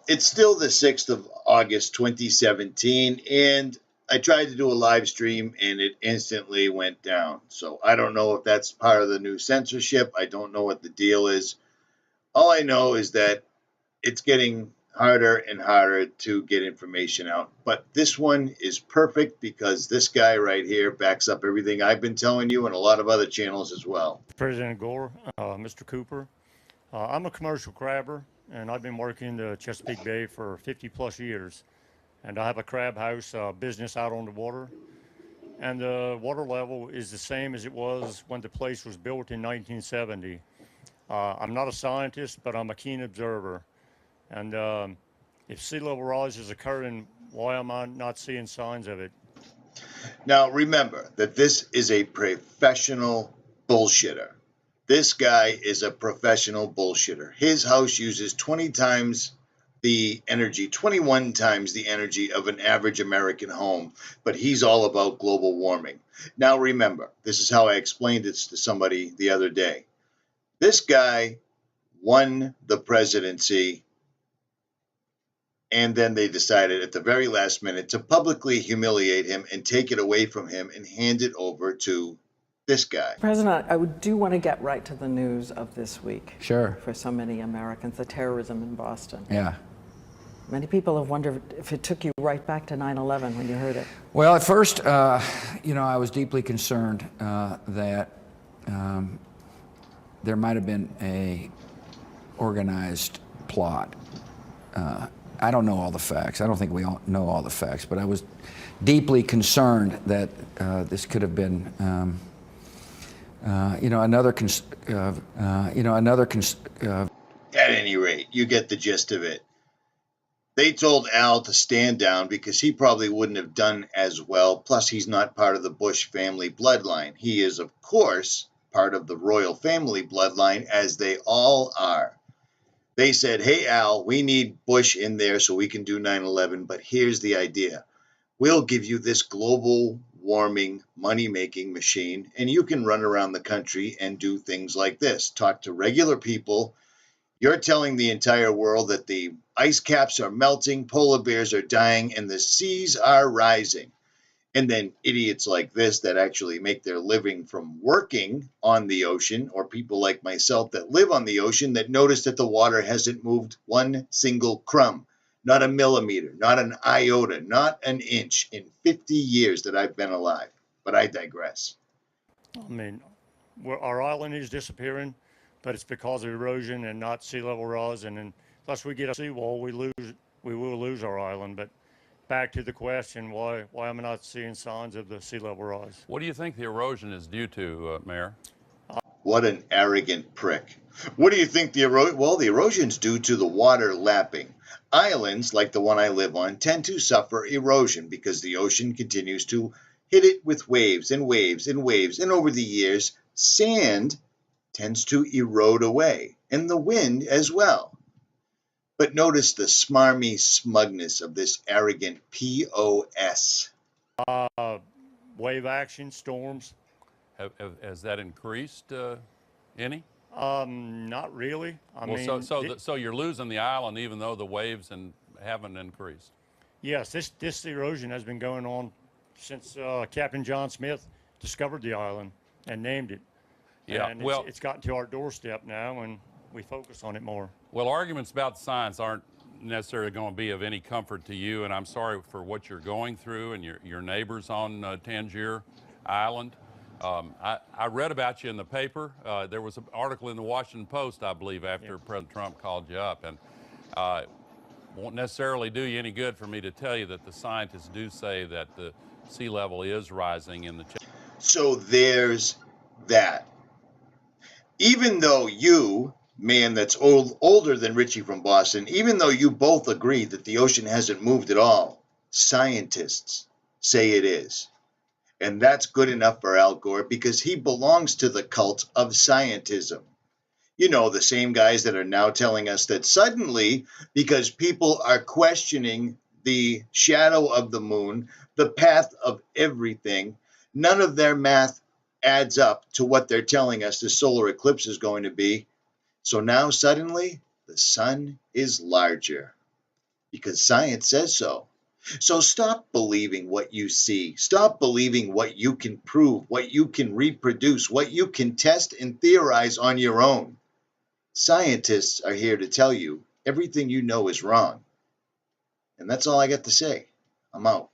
It's still the 6th of August, 2017, and I tried to do a live stream and it instantly went down. So I don't know if that's part of the new censorship. I don't know what the deal is. All I know is that it's getting harder and harder to get information out. But this one is perfect because this guy right here backs up everything I've been telling you and a lot of other channels as well. President Gore, Mr. Cooper. I'm a commercial crabber, and I've been working the Chesapeake Bay for 50 plus years. And I have a crab house business out on the water. And the water level is the same as it was when the place was built in 1970. I'm not a scientist, but I'm a keen observer. And if sea level rise is occurring, why am I not seeing signs of it? Now, remember that this is a professional bullshitter. This guy is a professional bullshitter. His house uses 20 times the energy, 21 times the energy of an average American home, but he's all about global warming. Now, remember, this is how I explained it to somebody the other day. This guy won the presidency, and then they decided at the very last minute to publicly humiliate him and take it away from him and hand it over to this guy. President, I do want to get right to the news of this week. Sure. For so many Americans, the terrorism in Boston. Yeah. Many people have wondered if it took you right back to 9/11 when you heard it. Well, at first, I was deeply concerned that there might have been a organized plot. I don't know all the facts. I don't think we all know all the facts, but I was deeply concerned that this could have been, At any rate, you get the gist of it. They told Al to stand down because he probably wouldn't have done as well. Plus, he's not part of the Bush family bloodline. He is, of course, part of the royal family bloodline, as they all are. They said, hey, Al, we need Bush in there so we can do 9/11, but here's the idea. We'll give you this global warming, money-making machine, and you can run around the country and do things like this. Talk to regular people. You're telling the entire world that the ice caps are melting, polar bears are dying, and the seas are rising. And then idiots like this that actually make their living from working on the ocean, or people like myself that live on the ocean that notice that the water hasn't moved one single crumb, not a millimeter, not an iota, not an inch in 50 years that I've been alive. But I digress. I mean, our island is disappearing, but it's because of erosion and not sea level rise. And unless we get a seawall, we will lose our island. But back to the question, why am I not seeing signs of the sea level rise? What do you think the erosion is due to, Mayor? What an arrogant prick. What do you think the erosion? Well, the erosion's due to the water lapping. Islands, like the one I live on, tend to suffer erosion because the ocean continues to hit it with waves and waves and waves. And over the years, sand tends to erode away, and the wind as well. But notice the smarmy smugness of this arrogant POS. Wave action, storms. Has that increased any? Not really. So you're losing the island even though the waves haven't increased? Yes, this erosion has been going on since Captain John Smith discovered the island and named it. Yeah, and it's gotten to our doorstep now, and we focus on it more. Well, arguments about science aren't necessarily going to be of any comfort to you, and I'm sorry for what you're going through and your neighbors on Tangier Island. I read about you in the paper. There was an article in the Washington Post, I believe, after President Trump called you up, and won't necessarily do you any good for me to tell you that the scientists do say that the sea level is rising in the... So there's that. Even though you, man that's older than Richie from Boston, even though you both agree that the ocean hasn't moved at all, scientists say it is. And that's good enough for Al Gore because he belongs to the cult of scientism. You know, the same guys that are now telling us that suddenly, because people are questioning the shadow of the moon, the path of everything, none of their math adds up to what they're telling us the solar eclipse is going to be. So now suddenly the sun is larger. because science says so. So stop believing what you see. Stop believing what you can prove, what you can reproduce, what you can test and theorize on your own. Scientists are here to tell you everything you know is wrong. And that's all I got to say. I'm out.